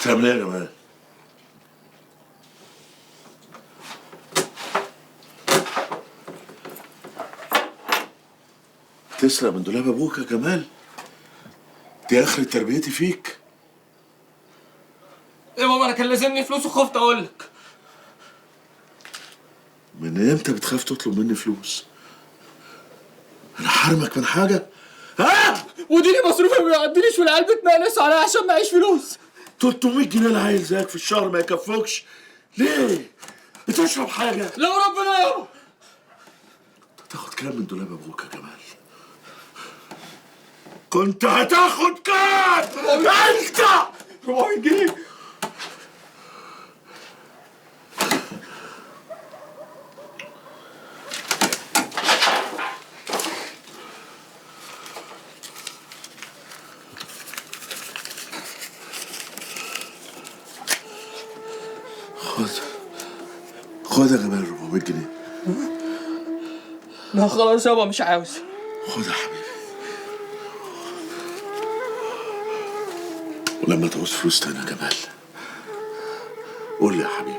بتعمل ايه يا جمال؟ تسرق من دولاب ابوك يا جمال؟ دي اخر تربيتي فيك. يا بابا انا كان لازمني فلوس وخفت اقول لك. من امتى بتخاف تطلب مني فلوس؟ انا حرمك من حاجه؟ ها؟ وديني مصروفي ما بيعديليش والعيال بتنقلصوا عليا عشان معيش فلوس. 300 جنيه العيل زيك في الشهر ما يكفوكش. ليه؟ بتشرب حاجه؟ لو ربنا يابا. تاخد كام من دولاب ابوك يا جمال؟ كنت هتاخد كام؟ انت 400 جنيه. خد يا جمال 400 جنيه. لا خلاص يابا مش عاوز. خد يا حبيبي. ولما تعوز فلوس تاني يا جمال قول لي يا حبيبي.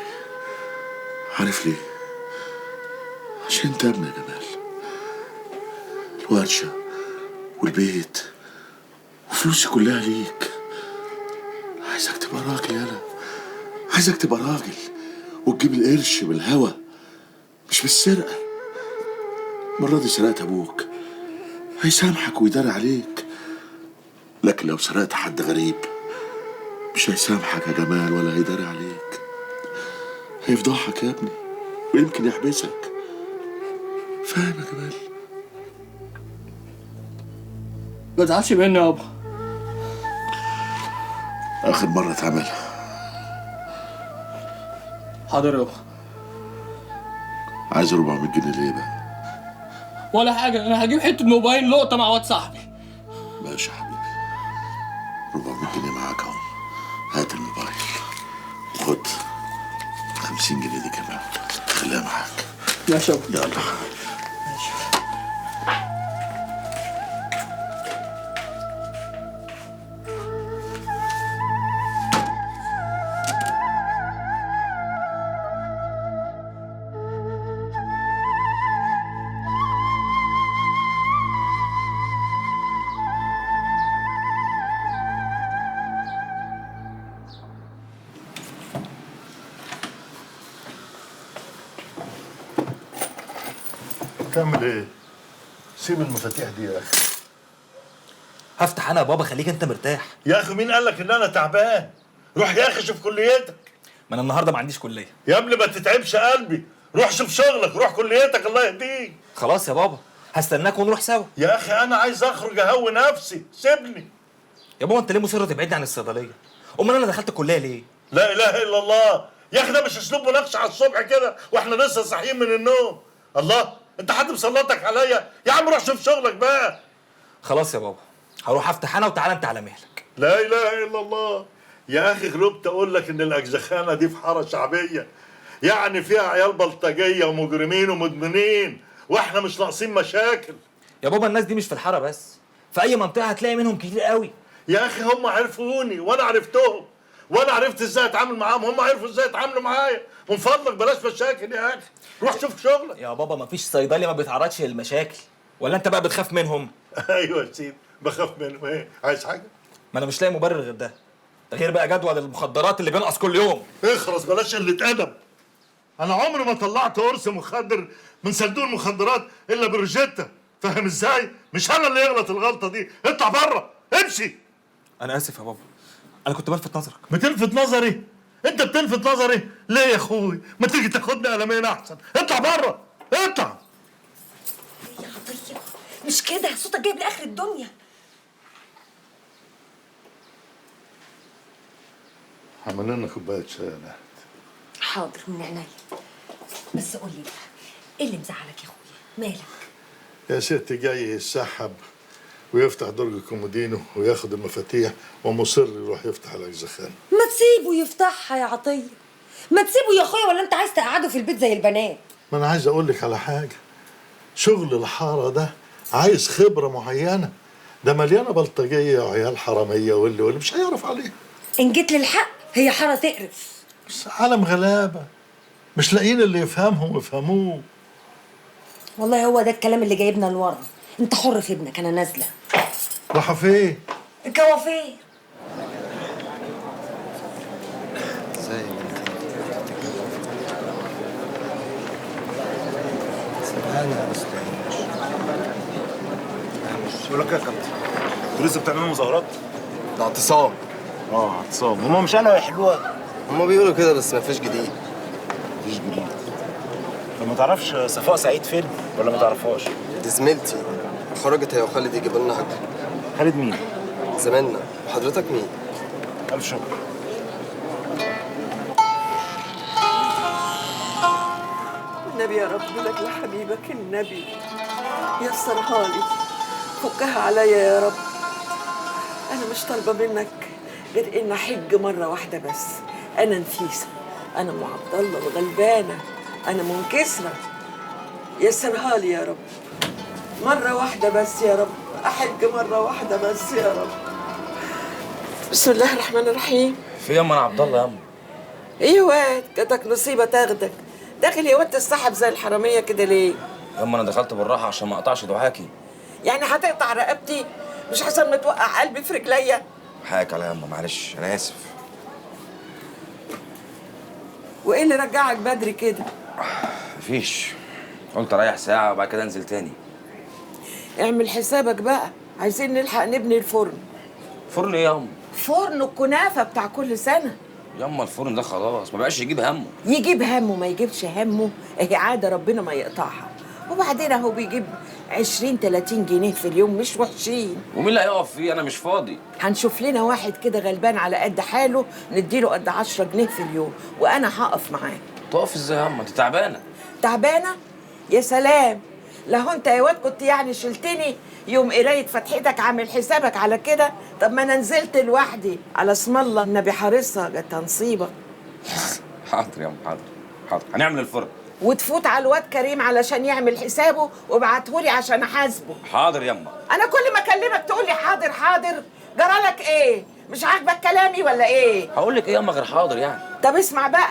عارف ليه؟ عشان انت ابني يا جمال. الورشة والبيت وفلوسي كلها ليك. عايزك تبقى راجل يالا. عايزك تبقى راجل وتجيب القرش بالهوا مش بالسرقة. المرة دي سرقت أبوك هيسامحك ويدار عليك، لكن لو سرقت حد غريب مش هيسامحك يا جمال ولا هيدار عليك. هيفضحك يا ابني ويمكن يحبسك. فاهم يا جمال؟ ما تزعلش مني يابا. آخر مرة تعملها. حاضر يابا. عايز 400 جنيه ليه بقى؟ ولا حاجة، أنا هجيب حتة موبايل لقطة مع واد صاحبي. ماشي يا حبيبي. 400 جنيه معاك اهو. هات الموبايل وخد 50 جنيه دي كمان خليها معاك. ماشي يابا. يلا. ماشي. تعمل ايه؟ سيب المفاتيح دي يا اخي. هفتح انا يا بابا، خليك انت مرتاح. يا اخي مين قال لك ان انا تعبان؟ روح يا اخي شوف كليتك. ما انا النهارده ما عنديش كليه. يا ابني ما تتعبش قلبي، روح شوف شغلك، روح كليتك الله يهديك. خلاص يا بابا هستناك ونروح سوا. يا اخي انا عايز اخرج اهوي نفسي، سيبني. يا بابا انت ليه مصر تبعدني عن الصيدليه؟ امال انا دخلت الكليه ليه؟ لا اله الا الله، يا اخي ده مش اسلوب مناقشه على الصبح كده واحنا لسه صاحيين من النوم. الله، انت حد مسلطك عليا؟ يا عم روح شوف شغلك بقى. خلاص يا بابا هروح افتح انا وتعالى انت على مهلك. لا اله الا الله. يا اخي غلبت اقول لك ان الاجزخانه دي في حاره شعبيه، يعني فيها عيال بلطجيه ومجرمين ومدمنين، واحنا مش ناقصين مشاكل. يا بابا الناس دي مش في الحاره بس، في اي منطقه هتلاقي منهم كتير قوي. يا اخي هم عرفوني وانا عرفتهم، وانا عرفت ازاي اتعامل معاهم، هم عرفوا ازاي يتعاملوا معايا. من فضلك بلاش مشاكل يا اخي، روح شوف شغلك. يا بابا مفيش صيدلي ما بيتعرضش للمشاكل، ولا انت بقى بتخاف منهم؟ ايوه يا سيدي بخاف منهم. ايه عايز حاجه؟ ما انا مش لاقي مبرر غير ده غير بقى جدول المخدرات اللي بينقص كل يوم. اخرس بلاش قله ادب. انا عمري ما طلعت قرص مخدر من صندوق المخدرات الا بروجيتا، فاهم ازاي؟ مش انا اللي يغلط الغلطه دي. اطلع بره، امشي. انا اسف يا بابا، انا كنت بلفت نظرك. بتلفت نظري؟ انت بتلفت نظري ليه يا اخوي؟ ما تيجي تاخدني قلمين احسن. اطلع بره، اطلع. يا عطية مش كده، صوتك جايب لاخر الدنيا. عمل لنا كوبايه شاي يا نهد. حاضر من عينيا، بس قول لي بقى ايه اللي مزعلك يا اخويا؟ مالك؟ يا ستي جاي يسحب ويفتح درج الكومودينو وياخد المفاتيح ومصر يروح يفتح الاجزخانه. ما تسيبه يفتحها يا عطية، ما تسيبه يا اخويا، ولا انت عايز تقعده في البيت زي البنات؟ ما انا عايز اقول لك على حاجه، شغل الحاره ده عايز خبره معينه، ده مليانه بلطجيه وعيال حراميه واللي مش هيعرف عليه. ان جيت للحق هي حارة تقرف. بس عالم غلابه مش لاقيين اللي يفهمهم ويفهموه. والله هو ده الكلام اللي جايبنا لورا. انت حر في ابنك، انا نازله. راحوا فين؟ الكوافير. بقول لك يا كابتن، انتوا لسه بتعملوا مظاهرات؟ ده اعتصام. اعتصام، هما مش قالوا يحلوها؟ هما بيقولوا كده بس مفيش جديد. مفيش جديد. طب ما تعرفش صفاء سعيد فين ولا ما تعرفهاش؟ دي زميلتي، خرجت هي وخالد يجيبوا لنا حاجه. خالد مين؟ زماننا. وحضرتك مين؟ ألف شكر. النبي يا رب لك لحبيبك النبي، يسرها لي، فكها عليا يا رب. انا مش طالبه منك غير ان احج مره واحده بس. انا نفيسه، انا ام عبد الله وغلبانه، انا منكسره. يسرها لي يا رب، مره واحده بس يا رب، احج مره واحده بس يا رب. بسم الله الرحمن الرحيم. في ياما انا عبد الله ياما. ايه يا واد، جاتك نصيبه تاخدك. داخل يا واد تسحب زي الحراميه كده ليه؟ ياما انا دخلت بالراحه عشان ما اقطعش دعاكي. يعني هتقطع رقبتي؟ مش حسن ما توقع قلبي في رجليا؟ حقك على ياما، معلش انا اسف. وايه اللي رجعك بدري كده؟ مفيش، قلت اريح ساعه وبعد كده انزل تاني. اعمل حسابك بقى، عايزين نلحق نبني الفرن. فرن ايه ياما؟ فرن الكنافه بتاع كل سنه. ياما الفرن ده خلاص ما بقاش يجيب همه. يجيب همه ما يجيبش همه، اهي عاده ربنا ما يقطعها. وبعدين اهو بيجيب 20 30 جنيه في اليوم، مش وحشين. ومين اللي هيقف فيه؟ انا مش فاضي. هنشوف لنا واحد كده غلبان على قد حاله نديله قد 10 جنيه في اليوم، وانا هقف معاه. تقف ازاي ياما؟ انت تعبانه. تعبانه؟ يا سلام، لو انت يا واد كنت يعني شلتني يوم قرايه فتحتك عامل حسابك على كده. طب ما انا نزلت لوحدي على اسم الله، النبي حارسها جت نصيبه. حاضر ياما، حاضر حاضر، هنعمل الفرن. وتفوت على الواد كريم علشان يعمل حسابه وابعتهولي عشان احاسبه. حاضر ياما. انا كل ما اكلمك تقول لي حاضر حاضر، جرالك ايه؟ مش عاجبك كلامي ولا ايه؟ هقول لك ايه ياما غير حاضر يعني؟ طب اسمع بقى،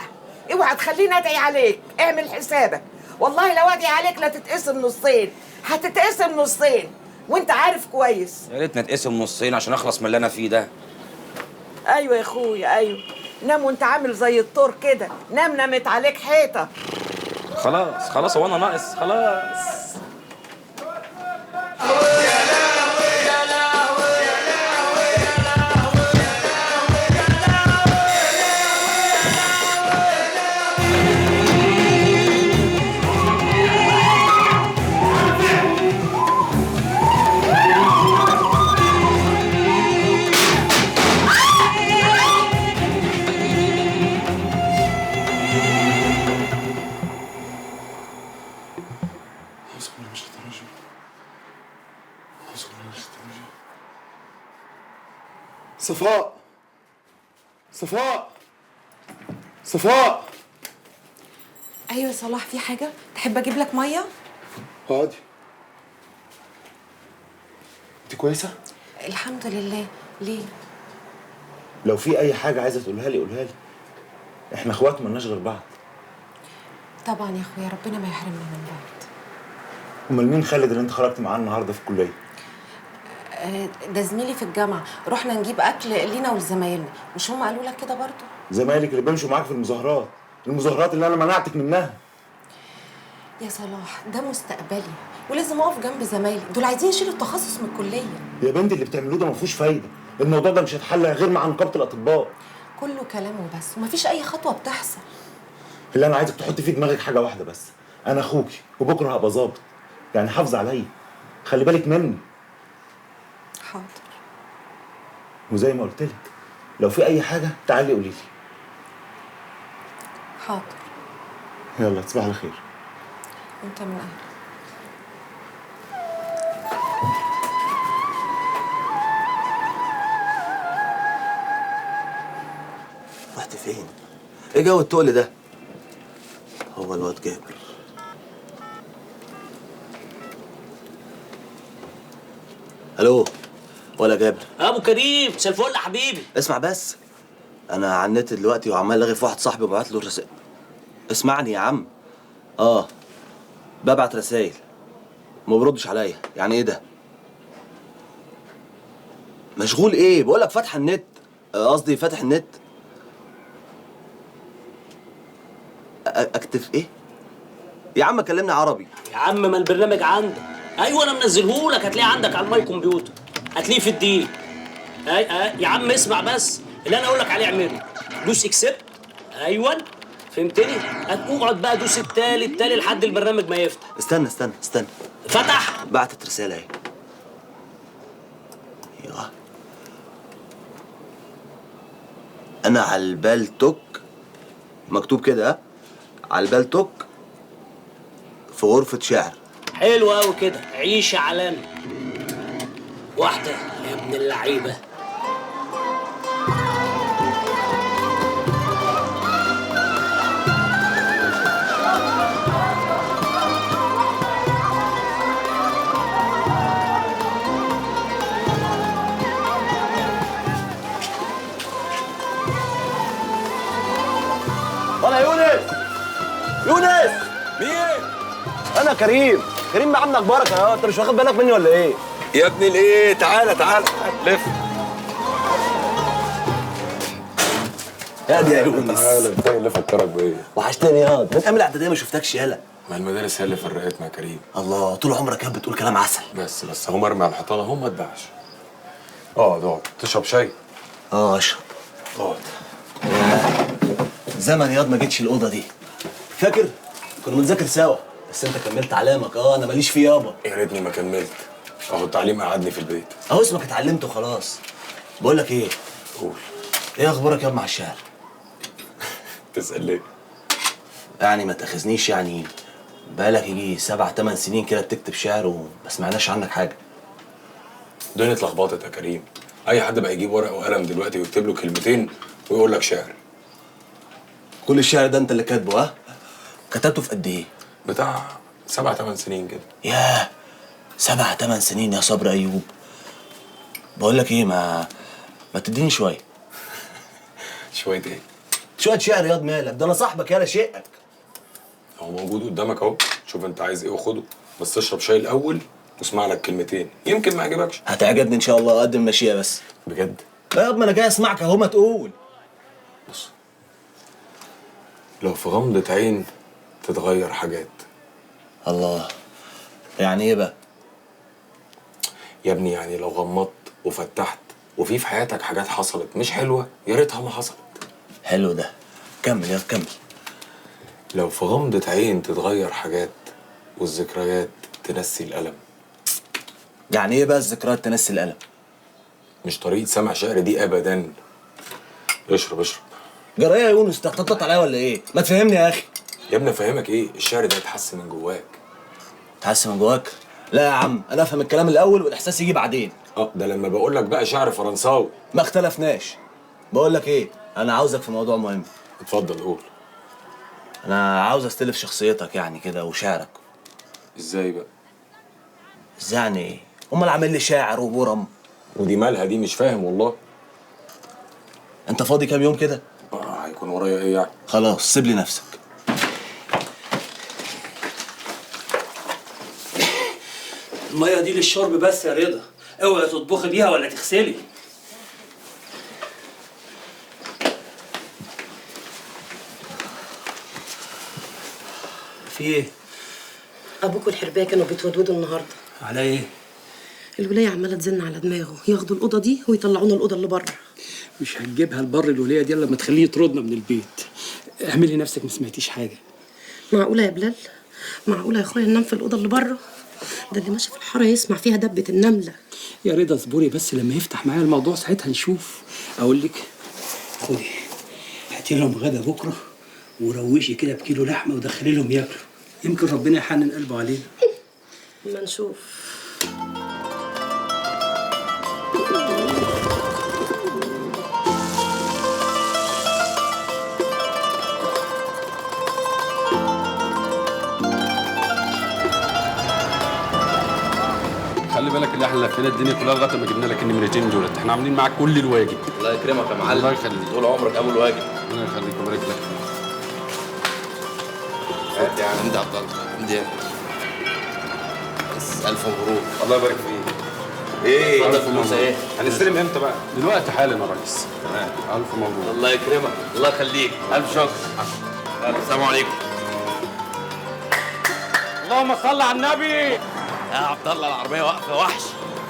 اوعى تخليني ادعي عليك، اعمل حسابك. والله لو ادعي عليك لا تتقسم نصين، هتتقسم نصين وانت عارف كويس. يا ريت نتقسم نصين عشان اخلص من اللي انا فيه ده. ايوه يا اخويا ايوه، نام وانت عامل زي الطور كده، نام نامت عليك حيطه. خلاص خلاص، هو انا ناقص؟ خلاص. صفاء، صفاء، صفاء. ايوه يا صلاح، في حاجه؟ تحب اجيب لك ميه؟ اقعدي. انت كويسه؟ الحمد لله. ليه؟ لو في اي حاجه عايزه تقولها لي قولها لي. احنا اخوات مالناش غير بعض. طبعا يا اخويا، ربنا ما يحرمنا من بعض. امال مين خالد اللي انت خرجت معاه النهارده في الكليه؟ ده زميلي في الجامعه، رحنا نجيب اكل لينا ولزمايلنا. مش هم قالوا لك كده برضو؟ زمايلك اللي بيمشوا معاك في المظاهرات، المظاهرات اللي انا منعتك منها. يا صلاح، ده مستقبلي ولازم اقف جنب زمايلي، دول عايزين يشيلوا التخصص من الكليه. يا بنتي اللي بتعملوه ده ما فيهوش فايده، الموضوع ده مش هيتحل غير مع نقابه الاطباء. كله كلام وبس، ومفيش اي خطوه بتحصل. اللي انا عايزك تحطي في دماغك حاجه واحده بس، انا اخوكي وبكره هبقى ظابط، يعني حافظ عليا، خلي بالك مني. حاضر. وزي ما قلت لك لو في اي حاجه تعالي قولي لي. حاضر. يلا تصبح على خير. انت من اهل. رحت فين؟ ايه جو التقل ده؟ هو الواد جابر. الو ولا جابر؟ ابو كريم، مساء الفل يا حبيبي. اسمع بس، انا على النت دلوقتي وعمال الاغي في واحد صاحبي وببعت له رسائل. اسمعني يا عم. ببعت رسائل ما بردش عليا. يعني ايه ده؟ مشغول ايه؟ بقول لك فاتح النت، قصدي فاتح النت. اكتب ايه؟ يا عم كلمني عربي. يا عم ما البرنامج عندك. ايوه انا منزلهولك، هتلاقيه عندك على الماي كمبيوتر، هتلاقيه في الدين. يا عم اسمع بس اللي انا اقول لك عليه اعمله. دوس اكسبت. ايوه فهمتني؟ هتقعد بقى دوس التالي لحد البرنامج ما يفتح. استنى. فتح. بعتت رسالة اهي. ايوه. انا على البالتوك، مكتوب كده ها؟ على البالتوك في غرفة شعر. حلو قوي كده، عيش يا عالمي. واحدة يا ابن اللعيبة. ولا يونس مين؟ انا كريم يا عم. اخبارك اهو، انت مش واخد بالك مني ولا ايه؟ يا ابني الايه؟ تعالى لف. يا دي يا يونس. تعالى انت اللي فكرك بايه؟ وحشتني ياض، من ايام الاعداديه ما شفتكش يالا. ما المدارس هي اللي فرقتنا يا كريم. الله، طول عمرك كانت بتقول كلام عسل. بس هو مرمي على الحيطان اهو، ما اتباعش. اقعد تشرب شاي؟ اشرب. اقعد. زمن ياض ما جيتش الاوضه دي. فاكر؟ كنا بنذاكر سوا، بس انت كملت علامك. انا ماليش فيه يابا. يا ريتني ما كملت، اهو التعليم قعدني في البيت. اهو اسمك اتعلمت وخلاص. بقول لك ايه؟ قول. ايه اخبارك ياض مع الشعر؟ تسأل ليه؟ يعني ما تاخذنيش، يعني بقالك يجي 7-8 سنين كده بتكتب شعر وما سمعناش عنك حاجه. الدنيا اتلخبطت يا كريم. اي حد بقى يجيب ورقه وقلم دلوقتي ويكتب له كلمتين ويقول لك شعر. كل الشعر ده انت اللي كاتبه؟ ها؟ كتبته في قد ايه؟ بتاع 7-8 سنين كده. ياه، 7-8 سنين يا صبر ايوب. بقول لك ايه، ما تديني شويه. شويه ايه؟ شويه شعر ياض. مالك؟ ده انا صاحبك يالا شقك. هو موجود قدامك اهو، شوف انت عايز ايه وخده، بس اشرب شاي الاول واسمع لك كلمتين، يمكن ما يعجبكش. هتعجبني ان شاء الله، قد المشيئه بس. بجد؟ لا ياض، ما انا جاي اسمعك اهو، ما تقول. بص، لو في غمضة عين تتغير حاجات. الله، يعني ايه بقى؟ يا ابني يعني لو غمضت وفتحت وفي حياتك حاجات حصلت مش حلوة، يا ريتها ما حصلت. حلو ده، كمل يا كمل. لو في غمضة عين تتغير حاجات والذكريات تنسي الألم. يعني ايه بقى الذكريات تنسي الألم؟ مش طريقة سمع شعر دي أبدا. اشرب. جرايه يا يونس، تخطط عليا ولا ايه؟ ما تفهمني يا اخي. يا ابني افهمك ايه؟ الشعر ده يتحسن من جواك. تحسن من جواك؟ لا يا عم، انا افهم الكلام الاول والاحساس يجي بعدين. ده لما بقول لك بقى شعر فرنساوي. ما اختلفناش. بقول لك ايه، انا عاوزك في موضوع مهم. اتفضل قول. انا عاوز استلف شخصيتك يعني كده وشعرك. ازاي بقى؟ ازاي يعني ايه؟ امال عامل لي شاعر وبرم. ودي مالها دي؟ مش فاهم والله. انت فاضي كام يوم كده؟ هيكون ورايا ايه يعني؟ خلاص سيب لي نفسك. المية دي للشرب بس يا رضا، اوعي تطبخي بيها ولا تغسلي. في ايه؟ ابوك والحربايه كانوا بيتودودوا النهارده. على ايه؟ الولايه عماله تزن على دماغه، ياخدوا الاوضه دي ويطلعونا الاوضه اللي بره. مش هتجيبها البر الوليه دي لما تخليه يطردنا من البيت. اعملي نفسك ما سمعتيش حاجه. معقوله يا بلال؟ معقوله يا اخويا ننام في الاوضه اللي بره؟ ده اللي ماشي في الحاره يسمع فيها دبه النمله. يا رضا اصبري بس لما يفتح معايا الموضوع ساعتها نشوف. اقول لك خدي هاتي لهم غدا بكره وروشي كده بكيلو لحمه ودخلي لهم ياكلوا، يمكن ربنا يحنن قلبه علينا. ما نشوف. خلي بالك حاجه احنا لفينا الدنيا كلها لغايه ما جبنا لك النمرتين دولت، احنا عاملين معاك كل الواجب. الله يكرمك يا معلم. الله يخليك. طول عمرك ابو الواجب. ربنا يخليك ويبارك لك. هات يا عم. عبد الله عندي بس الف مبروك. الله يبارك فيك. ايه ألف فلوس ايه؟ هنستلم امتى بقى؟ دلوقتي حالا يا ريس. تمام. الف مبروك. الله يكرمك. الله يخليك. الف شكر. السلام عليكم. اللهم صل على النبي. يا عبد الله العربيه واقفه وحش.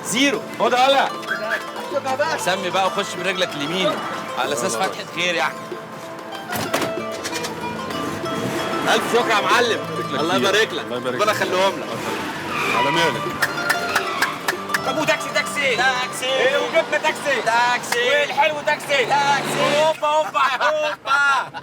زيرو. خد هلا. سمي بقى وخش برجلك اليمين على اساس فتحه خير يعني. الف شكر يا معلم. الله يبارك لك. ربنا يخليهم لك. على مالك. طب وتاكسي تاكسي ايه وجبنا تاكسي والحلو تاكسي هوبا هوبا هوبا.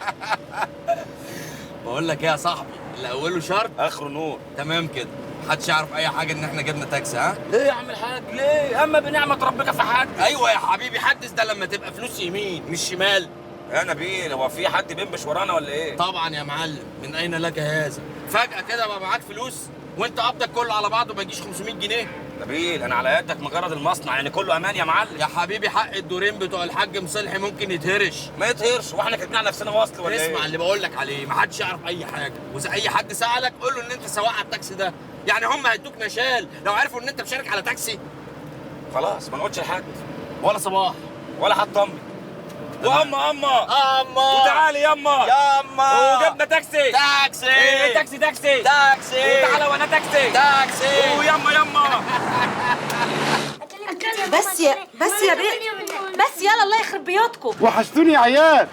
بقول لك ايه يا صاحبي، اللي اوله شرط اخره نور. تمام كده، محدش يعرف اي حاجه ان احنا جبنا تاكسي. ها ليه يا عم الحاج ليه؟ اما بنعمه ربك فحدث. ايوه يا حبيبي، حدث ده لما تبقى فلوس يمين مش شمال. يا نبيل هو في حد بينبش ورانا ولا ايه؟ طبعا يا معلم، من اين لك هذا؟ فجاه كده بقى معاك فلوس وانت قبضك كله على بعضه ما يجيش 500 جنيه. نبيل انا على يدك مجرد المصنع يعني كله امان يا معلم. يا حبيبي حق الدورين بتوع الحاج مصلحي ممكن يتهرش. ما يتهرش واحنا كاتبين نفسنا وصل ولا ايه؟ اسمع اللي بقول لك عليه، ما حدش يعرف اي حاجه، واذا اي حد سالك قول له ان انت سواق على التاكسي ده. يعني هم هيدوك نشال لو عرفوا ان انت مشارك على تاكسي. خلاص ما نقولش لحد ولا صباح ولا حد امي. واما وتعالي يما وجبنا تاكسي تاكسي تاكسي وتعالى وانا تاكسي ويما بس يا بيه بس يلا الله يخرب بيوتكم. وحشتوني يا عيال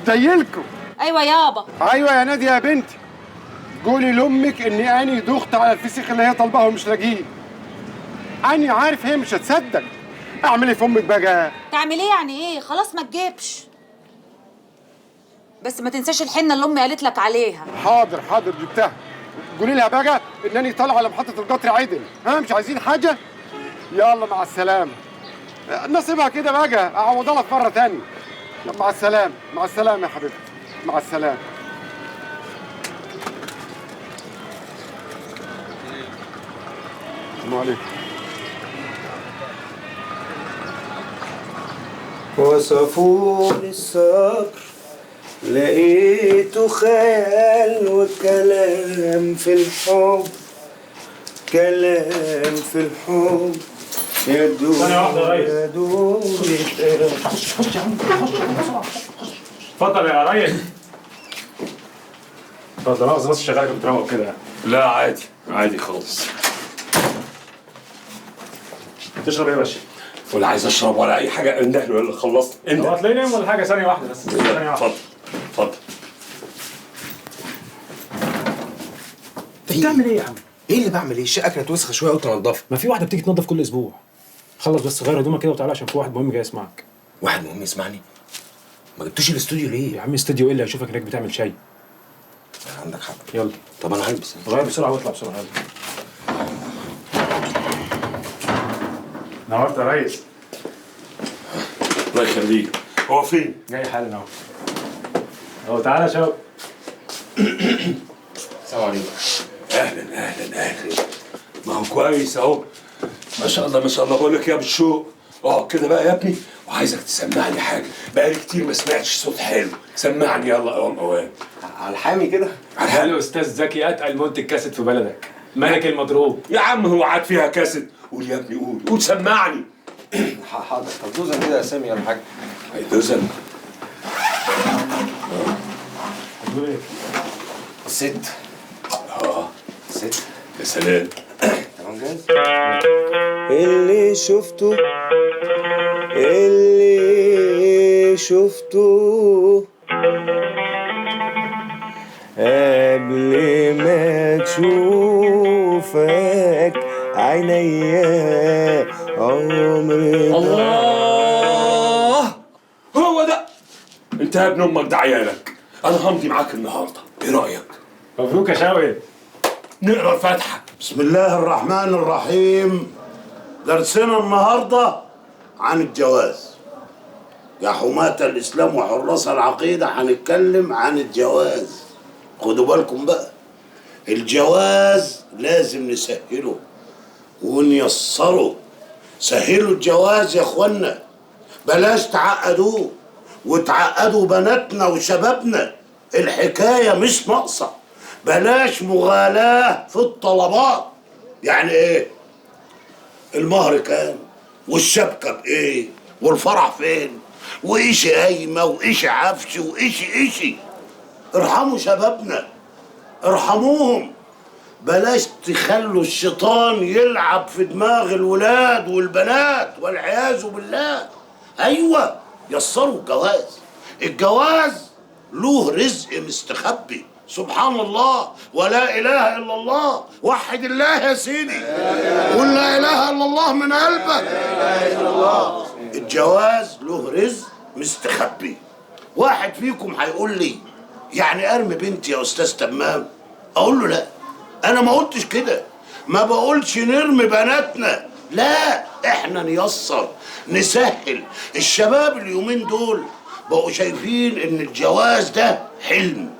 زيلكم. ايوه يابا. ايوه يا ناديه يا بنتي، قولي لامك اني اني دخت على الفسيخ اللي هي طالباه ومش لاقيه. اني عارف هي مش هتصدق. اعمل ايه في امك بقى؟ تعمل ايه يعني ايه؟ خلاص ما تجيبش، بس ما تنساش الحنه اللي امي قالت لك عليها. حاضر جبتها. قولي لها بقى انني طالع على محطه القطر عدل. ها مش عايزين حاجه؟ يلا مع السلامه. نصيبها كده بقى، اعوضها لك مره ثانيه. يلا مع السلامه. مع السلامه يا حبيبتي. مع السلامه. السلام عليكم. وصفوا لي الصبر لقيته خيال وكلام في الحب، كلام في الحب يا دوب يا دوب. خش يا عم اتفضل يا ريس. اتفضل. مؤاخذة بس شغالك بتروق كده. لا عادي خالص. تشرب ايه يا باشا؟ ولا عايز اشرب ولا اي حاجه، انده له اللي خلصت. انت هتلاقيني نايم ولا حاجه؟ ثانيه واحده بس. ثانيه واحده. اتفضل. انت بتعمل ايه يا عم؟ ايه اللي بعمل ايه؟ الشقه كانت وسخه شويه قلت انضفها. ما في واحده بتيجي تنضف كل اسبوع. خلص بس غير هدومك كده وتعالى عشان في واحد مهم جاي يسمعك. واحد مهم يسمعني؟ ما جبتوش الاستوديو ليه؟ يا عم استوديو ايه اللي هيشوفك هناك بتعمل شاي؟ عندك حق. يلا. طب انا هلبس. غير بسرعه واطلع بسرعه. يلا. نورت يا ريس. الله يخليك. هو فين؟ جاي حالا اهو. اهو تعالى يا شباب. السلام عليكم. اهلا. ما هو كويس اهو. ما شاء الله. بقول لك يا بالشوق اقعد كده بقى يا ابني، وعايزك تسمعني حاجه، بقالي كتير ما سمعتش صوت حلو. سمعني يلا قوام قوام. على الحامي كده. حلو استاذ زكي، اتقل منتج كاسيت في بلدك، ملك المضروب. يا عم هو عاد فيها كاسيت؟ قول يا ابني قول سمعني. حاضر. طب دوزن كده يا سامي ولا حاجه؟ دوزن. هتقول ايه؟ ست. ست. يا سلام. تمام جاهز؟ اللي شفته قبل ما تشوفك عينيا عمري. الله، هو ده. انت يا ابن امك ده عيالك. انا همضي معاك النهارده، ايه رايك؟ مبروك يا شاوي. نقرا الفاتحه. بسم الله الرحمن الرحيم. درسنا النهارده عن الجواز. يا حماة الإسلام وحراس العقيدة هنتكلم عن الجواز. خدوا بالكم بقى، الجواز لازم نسهله ونيسره. سهلوا الجواز يا اخوانا، بلاش تعقدوه وتعقدوا بناتنا وشبابنا. الحكاية مش ناقصة. بلاش مغالاة في الطلبات. يعني ايه؟ المهر كام؟ والشبكة بايه؟ والفرح فين؟ وإيشي قايمة وإيشي عفش وإيشي. ارحموا شبابنا، ارحموهم. بلاش تخلوا الشيطان يلعب في دماغ الولاد والبنات والعياذ بالله. ايوه، يسروا الجواز. الجواز له رزق مستخبي. سبحان الله ولا اله الا الله. وحد الله يا سيدي، قول لا اله الا الله من قلبك. الجواز له رزق مستخبي. واحد فيكم هيقول لي يعني ارمي بنتي يا استاذ تمام؟ اقول له لا، انا ما قلتش كده. ما بقولش نرمي بناتنا، لا، احنا نيسر نسهل. الشباب اليومين دول بقوا شايفين ان الجواز ده حلم،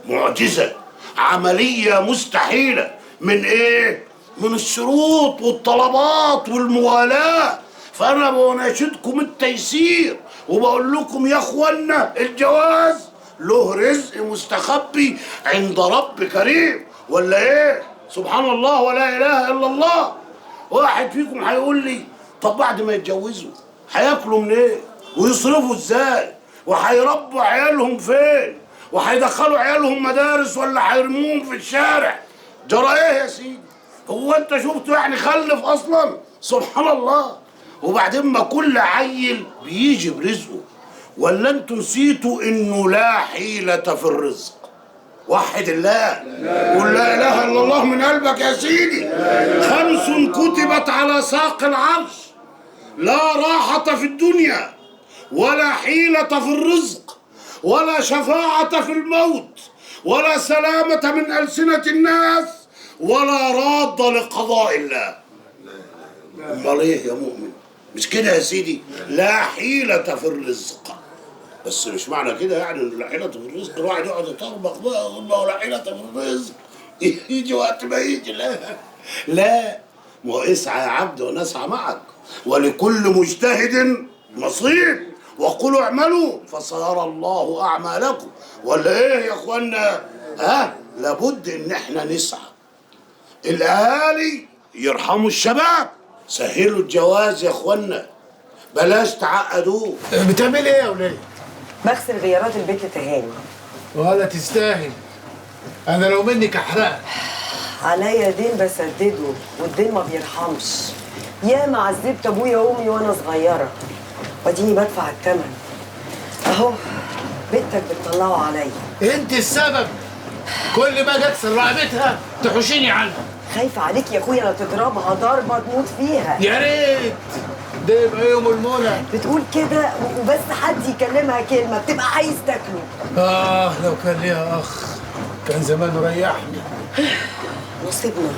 معجزة، عملية مستحيلة. من ايه؟ من الشروط والطلبات والموالاة. فانا بناشدكم التيسير وبقول لكم يا اخوانا الجواز له رزق مستخبي عند رب كريم. ولا ايه؟ سبحان الله ولا اله الا الله. واحد فيكم هيقول لي طب بعد ما يتجوزوا هياكلوا منين؟ إيه؟ ويصرفوا ازاي؟ وهيربوا عيالهم فين؟ وهيدخلوا عيالهم مدارس ولا هيرموهم في الشارع؟ جرى ايه يا سيدي؟ هو انت شفته يعني خلف اصلا؟ سبحان الله. وبعدين ما كل عيل بيجي برزقه. ولا انتوا نسيتوا انه لا حيلة في الرزق؟ وحد الله، قل لا اله الا الله من قلبك يا سيدي. 5 كتبت على ساق العرش: لا راحة في الدنيا، ولا حيلة في الرزق، ولا شفاعة في الموت، ولا سلامة من ألسنة الناس، ولا راد لقضاء الله. امال ايه يا مؤمن؟ مش كده يا سيدي؟ لا حيلة في الرزق. بس مش معنى كده يعني ان لا حيلة في الرزق الواحد يقعد يطربق بقى ويقول له لا حيلة في الرزق يجي وقت ما يجي. لا، ما اسعى يا عبد ونسعى معك، ولكل مجتهد نصيب، وقولوا اعملوا فسيرى الله اعمالكم. ولا ايه يا اخوانا؟ لابد ان احنا نسعى. الاهالي يرحموا الشباب، سهلوا الجواز يا اخوانا، بلاش تعقدوه. بتعمل ايه يا وليه؟ بغسل غيارات البيت لتهاني. ولا تستاهل، انا لو منك احرقك. عليا دين بسدده، والدين ما بيرحمش. ياما عذبت ابويا وامي وانا صغيره، واديني بدفع الثمن. اهو بنتك بتطلعوا عليا. انت السبب، كل ما اجي رقبتها تحوشيني عنها. خايفه عليك يا اخويا لا تضربها ضربه تموت فيها. يا ريت ده يبقى يوم المنى. بتقول كده وبس حد يكلمها كلمه بتبقى عايز تاكله. لو كان ليها اخ كان زمانه ريحني. نصيبنا.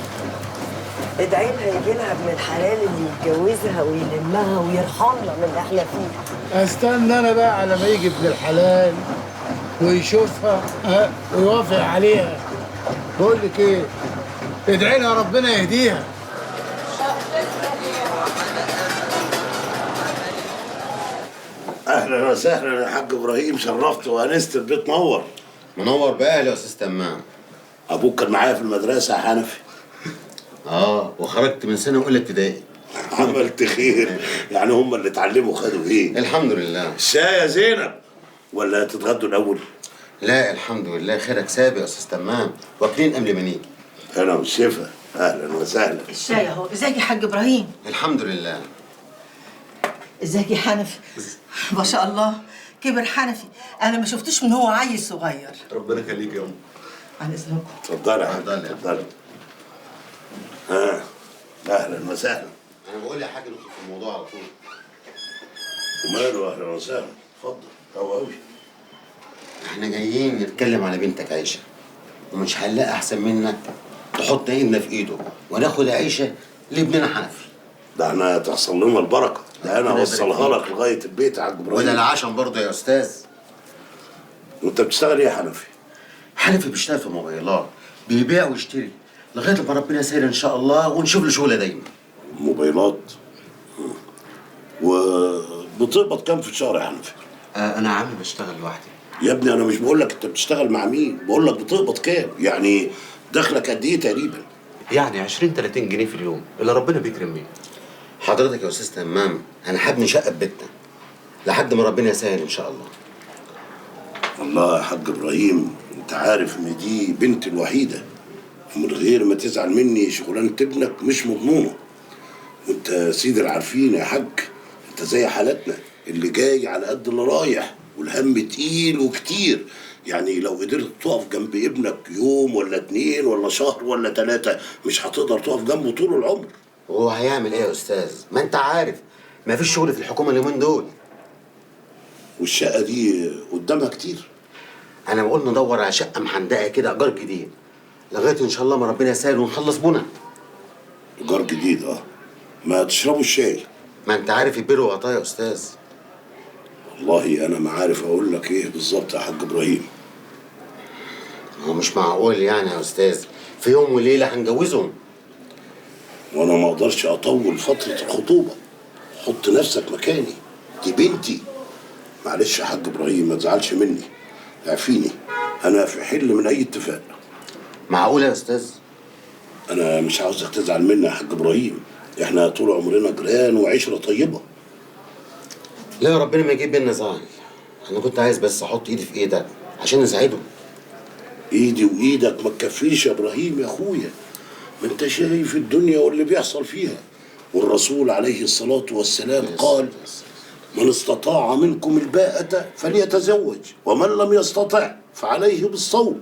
ادعي لها يجي لها ابن الحلال اللي يتجوزها ويلمها ويرحمنا من اللي احنا فيه. استنى انا بقى على ما يجي ابن الحلال ويشوفها ويوافق عليها. بقول لك ايه، ادعي لها ربنا يهديها. اهلا وسهلا يا حاج ابراهيم، شرفت وانست البيت. نور. منور باهلي يا استاذ تمام. ابوك كان معايا في المدرسه يا حنفي. وخرجت من سنه اولى ابتدائي. عملت خير، يعني هم اللي اتعلموا خدوا ايه؟ الحمد لله. الشاي يا زينب ولا تتغدوا الاول؟ لا الحمد لله، خيرك سابق يا استاذ تمام، واكلين قبل ما نيجي. انا والشفا، اهلا وسهلا. الشاي اهو. ازيك يا حاج ابراهيم؟ الحمد لله. ازيك يا حنفي؟ ما شاء الله كبر حنفي، انا ما شفتوش من هو عيل صغير. ربنا يخليك يا ام. عن اذنكم. اتفضلي يا حاج، اتفضلي. اهلا وسهلا. انا بقول يا حاج ندخل في الموضوع على طول. وماله، اهلا وسهلا. اتفضل. قوي. احنا جايين نتكلم على بنتك عيشه، ومش هنلاقي احسن منك تحط ايدنا في ايده وناخد عيشه لابننا حنفي. ده احنا تحصل لنا البركه، ده انا اوصلها لك لغايه البيت يا حاج ابراهيم. ولا العشم برضه يا استاذ. وانت بتشتغل ايه يا حنفي؟ حنفي بيشتغل في الموبايلات، بيبيع ويشتري لغايه ما ربنا يسهل ان شاء الله ونشوف له شغله دايما. موبايلات. وبتقبض كام في الشهر يا حنفي؟ انا عم بشتغل لوحدي. يا ابني انا مش بقول لك انت بتشتغل مع مين، بقول لك بتقبض كام، يعني دخلك قد ايه تقريبا؟ يعني 20 30 جنيه في اليوم اللي ربنا بيكرم بيه. حضرتك يا استاذ تمام انا هبني شقه في بيتنا لحد ما ربنا يسهل ان شاء الله. والله يا حاج ابراهيم انت عارف ان دي بنتي الوحيده، ومن غير ما تزعل مني شغلانه ابنك مش مضمونه. وانت سيد العارفين يا حاج، انت زي حالتنا اللي جاي على قد اللي رايح، والهم تقيل وكتير. يعني لو قدرت تقف جنب ابنك يوم ولا 2 ولا شهر ولا 3 مش هتقدر تقف جنبه طول العمر. وهو هيعمل ايه يا استاذ؟ ما انت عارف ما فيش شغل في الحكومه اليومين دول. والشقه دي قدامها كتير. انا بقول ندور على شقه محندقه كده ايجار جديد لغايه ان شاء الله ما ربنا يسهل ونخلص بنا. ايجار جديد ما تشربوا الشاي. ما انت عارف البر وغطاه يا استاذ. والله انا ما عارف اقول لك ايه بالظبط يا حاج ابراهيم. هو مش معقول يعني يا استاذ في يوم وليله هنجوزهم. وانا ما اقدرش اطول فتره الخطوبه. حط نفسك مكاني، دي بنتي. معلش يا حاج ابراهيم ما تزعلش مني، اعفيني، انا في حل من اي اتفاق. معقول يا استاذ؟ انا مش عاوزك تزعل مني يا حاج ابراهيم، احنا طول عمرنا جيران وعشره طيبه. لا ربنا ما يجيب بينا زعل. انا كنت عايز بس احط ايدي في ايدك عشان نساعده. ايدي وايدك ما تكفيش يا ابراهيم يا اخويا، ما انت شايف الدنيا واللي بيحصل فيها. والرسول عليه الصلاه والسلام قال: من استطاع منكم الباءة فليتزوج، ومن لم يستطع فعليه بالصوم.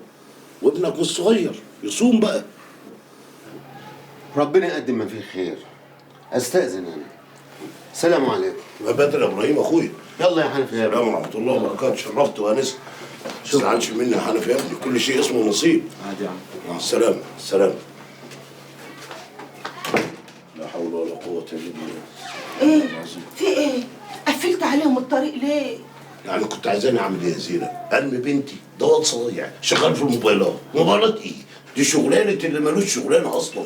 وابنك مش صغير، يصوم بقى. ربنا يقدم ما فيه خير. استاذن انا. السلام عليكم. يا بدر يا ابراهيم اخويا. يلا يا حنفي يا ابني. السلام ورحمه الله وبركاته، شرفت وانست. ما تزعلش مني يا حنفي يا ابني، كل شيء اسمه نصيب. عادي يا عم. مع السلامه. السلام. لا حول ولا قوه الا بالله. ايه؟ في ايه؟ قفلت عليهم الطريق ليه؟ يعني كنت عايزاني اعمل ايه يا زينب؟ ارمي بنتي؟ ده واد صايع شغال في الموبايلات. موبايلات ايه؟ دي شغلانه اللي مالوش شغلانه اصلا.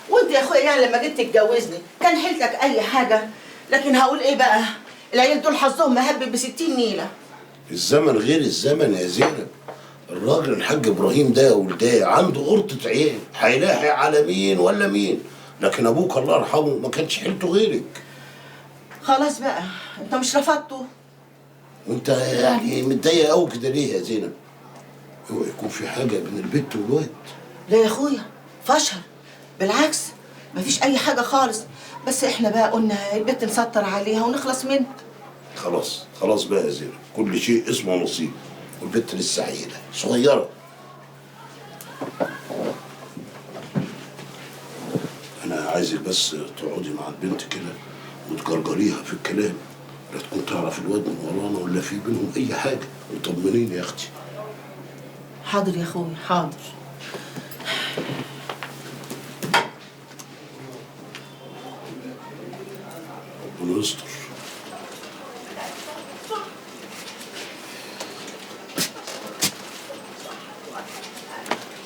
وانت يا اخويا يعني لما جيت تتجوزني كان حيلتك اي حاجه، لكن هقول ايه بقى؟ العيال دول حظهم مهبب ب60 نيله. الزمن غير الزمن يا زينب. الراجل الحاج ابراهيم ده ولده عنده قرطه عيال، هيلاحق على مين ولا مين؟ لكن ابوك الله يرحمه ما كانش حيلته غيرك. خلاص بقى انت مش رفضته. وانت يعني متضايقه قوي كده ليه يا زينب؟ هو يكون في حاجه بين البت والواد؟ لا يا اخويا فشل، بالعكس مفيش اي حاجه خالص، بس احنا بقى قلنا البت نسطر عليها ونخلص منها. خلاص خلاص بقى يا زينب، كل شيء اسمه نصيب، والبت لسه عيله صغيره. انا عايزك بس تقعدي مع البنت كده وتجرجريها في الكلام، لا تكون تعرف الواد من ورانا ولا في بينهم اي حاجه، وطمنيني يا اختي. حاضر يا اخويا حاضر. ربنا يستر.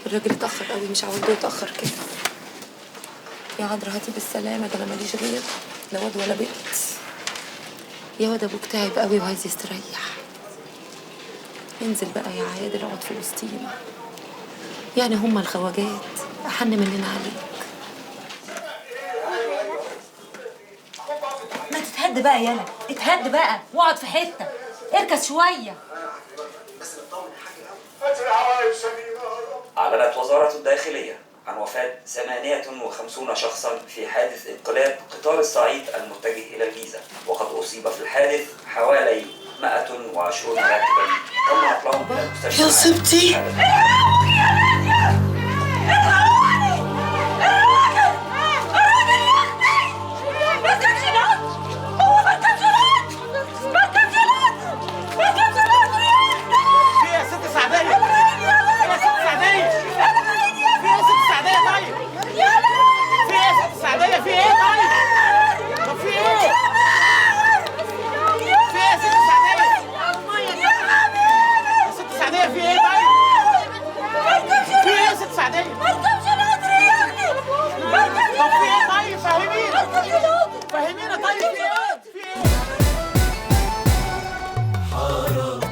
الراجل اتأخر قوي، مش عاوزه يتأخر كده. يا عذرا هاتي بالسلامة، ده انا ماليش غير لا واد ولا بنت. يا واد ابوك تعب قوي وعايز يستريح. انزل بقى يا عادل اقعد في وسطينا، يعني هما الخواجات احن مننا عليك. ما تتهد بقى يالا، اتهد بقى واقعد في حته، اركز شويه. أعلنت وزارة الداخلية عن وفاة 58 شخصا في حادث انقلاب قطار الصعيد المتجه إلى الجيزة، وقد أصيب في الحادث حوالي 120 راكبا تم نقلهم إلى المستشفى. يا سبتي